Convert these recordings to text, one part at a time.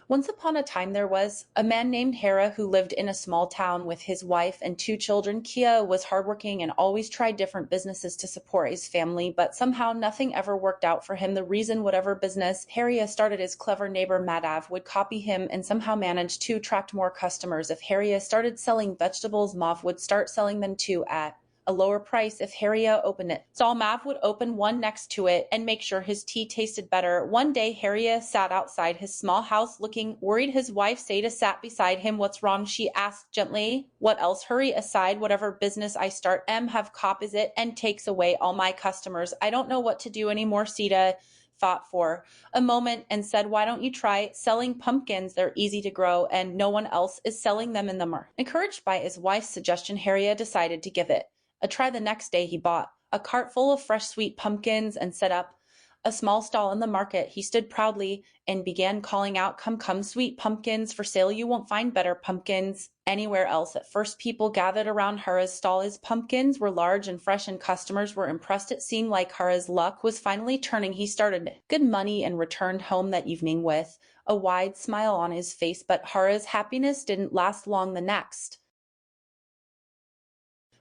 Once upon a time there was a man named Hera who lived in a small town with his wife and two children. Kia was hardworking and always tried different businesses to support his family, but somehow nothing ever worked out for him. The reason whatever business Hera started, his clever neighbor Madhav would copy him and somehow manage to attract more customers. If Hera started selling vegetables, Mav would start selling them too at a lower price. If Haria opened it, so Mav would open one next to it and make sure his tea tasted better. One day Haria sat outside his small house looking worried. His wife Seda sat beside him. What's wrong? She asked gently. What else? Hurry aside. Whatever business I start have copies it and takes away all my customers. I don't know what to do anymore. Seda thought for a moment and said, why don't you try selling pumpkins? They're easy to grow and no one else is selling them in the market. Encouraged by his wife's suggestion, Haria decided to give it a try. The next day he bought a cart full of fresh sweet pumpkins and set up a small stall in the market. He stood proudly and began calling out, come, come, sweet pumpkins for sale. You won't find better pumpkins anywhere else. At first people gathered around Hara's stall. His pumpkins were large and fresh and customers were impressed. It seemed like Hara's luck was finally turning. He started good money and returned home that evening with a wide smile on his face, but Hara's happiness didn't last long. The next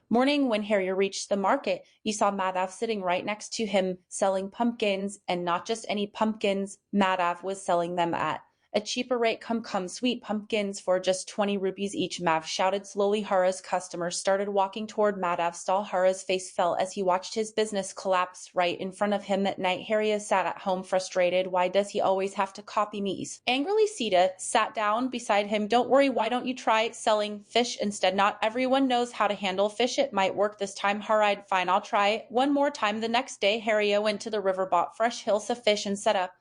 morning, when Harry reached the market, he saw Madhav sitting right next to him selling pumpkins, and not just any pumpkins. Madhav was selling them at a cheaper rate. Come, come, sweet pumpkins for just 20 rupees each, Mav shouted. Slowly Hara's customers started walking toward Madhav's stall. Hara's face fell as he watched his business collapse right in front of him. That night Harry sat at home frustrated. Why does he always have to copy me? Angrily Sita sat down beside him. Don't worry, why don't you try selling fish instead? Not everyone knows how to handle fish. It might work this time. Hara, fine, I'll try one more time. The next day Harry went to the river, bought fresh hilsa fish and set up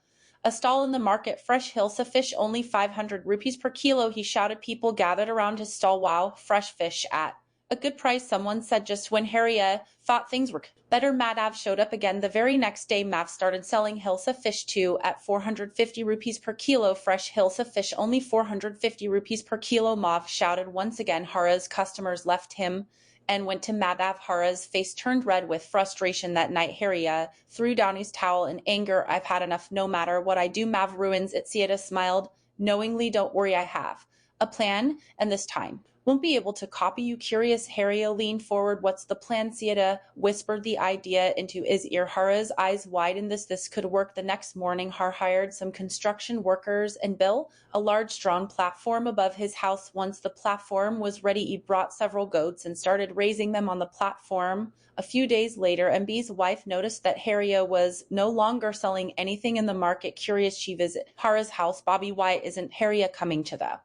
a stall in the market. Fresh hilsa fish only 500 rupees per kilo, he shouted. People gathered around his stall. Wow, fresh fish at a good price, someone said. Just when Harry thought things were better, Madhav showed up again. The very next day Mav started selling hilsa fish too at 450 rupees per kilo. Fresh hilsa fish only 450 rupees per kilo, Mav shouted. Once again Hara's customers left him and went to Madhav. Hara's face turned red with frustration. That night Harry threw down his towel in anger. I've had enough. No matter what I do, Mav ruins it. Sita smiled knowingly. Don't worry, I have a plan, and this time won't be able to copy you. Curious, Harry leaned forward. What's the plan? Sita whispered the idea into his ear. Hara's eyes widened. This could work. The next morning Har hired some construction workers and built a large strong platform above his house. Once the platform was ready, he brought several goats and started raising them on the platform. A few days later, MB's wife noticed that Harry was no longer selling anything in the market. Curious, she visited Hara's house. Bobby, why isn't Harry coming to the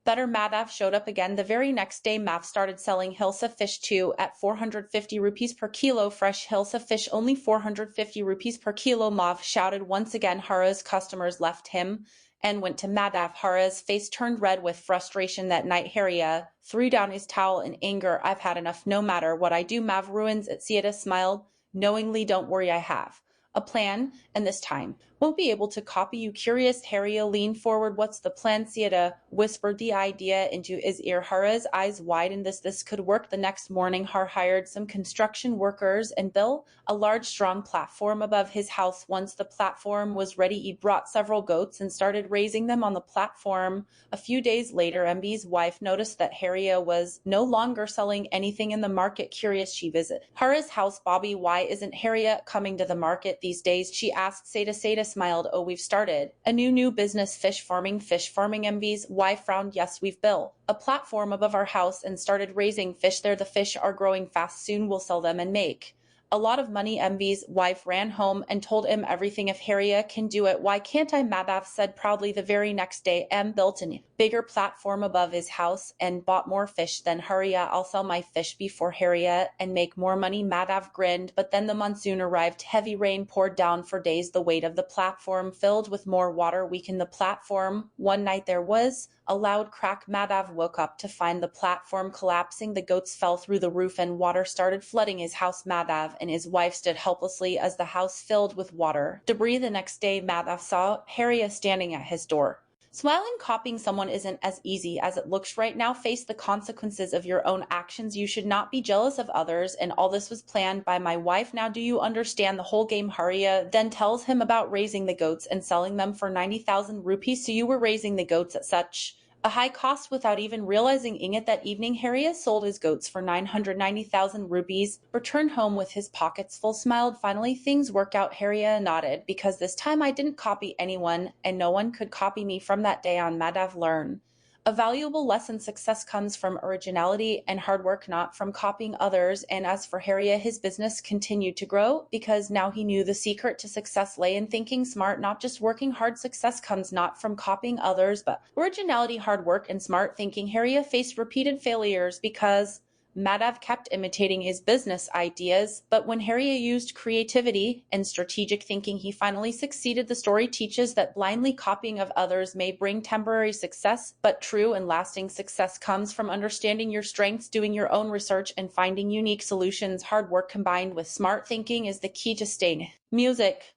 better? Madhav showed up again. The very next day Mav started selling hilsa fish too at 450 rupees per kilo. Fresh hilsa fish only 450 rupees per kilo, Mav shouted. Once again Hara's customers left him and went to Madhav. Hara's face turned red with frustration. That night Harry threw down his towel in anger. I've had enough. No matter what I do, Mav ruins it. Sita smiled knowingly. Don't worry, I have a plan, and this time won't be able to copy you. Curious, Harry leaned forward. What's the plan? Sita whispered the idea into his ear. Hara's eyes widened. This could work. The next morning Har hired some construction workers and built a large strong platform above his house. Once the platform was ready, he brought several goats and started raising them on the platform. A few days later MB's wife noticed that Harry was no longer selling anything in the market. Curious, she visited Hara's house. Bobby, why isn't Harry coming to the market these days? She asked. Seda smiled. Oh, we've started a new business, fish farming. MB's wife frowned. Yes, we've built a platform above our house and started raising fish there. The fish are growing fast. Soon we'll sell them and make a lot of money. MB's wife ran home and told him everything. If Harry can do it, why can't I? Madhav said proudly. The very next day M built a bigger platform above his house and bought more fish. Then Harry, I'll sell my fish before Harry and make more money. Madhav grinned. But then the monsoon arrived. Heavy rain poured down for days. The weight of the platform filled with more water weakened the platform. One night there was a loud crack. Madhav woke up to find the platform collapsing. The goats fell through the roof and water started flooding his house. Madhav and his wife stood helplessly as the house filled with water debris. The next day Madhav saw Harry standing at his door. Smiling copying someone isn't as easy as it looks right now. Face the consequences of your own actions. You should not be jealous of others, and all this was planned by my wife. Now do you understand the whole game? Harya then tells him about raising the goats and selling them for 90,000 rupees. So you were raising the goats at such a high cost without even realizing it. That evening, Harriet sold his goats for 990,000 rupees, returned home with his pockets full, smiled. Finally, things work out. Harriet nodded, because this time I didn't copy anyone, and no one could copy me. From that day on, Madhav learned a valuable lesson. Success comes from originality and hard work, not from copying others. And as for Harriet, his business continued to grow because now he knew the secret to success lay in thinking smart, not just working hard. Success comes not from copying others, but originality, hard work, and smart thinking. Harriet faced repeated failures because Madhav kept imitating his business ideas, but when Harriet used creativity and strategic thinking, he finally succeeded. The story teaches that blindly copying of others may bring temporary success, but true and lasting success comes from understanding your strengths, doing your own research, and finding unique solutions. Hard work combined with smart thinking is the key to staying. Music.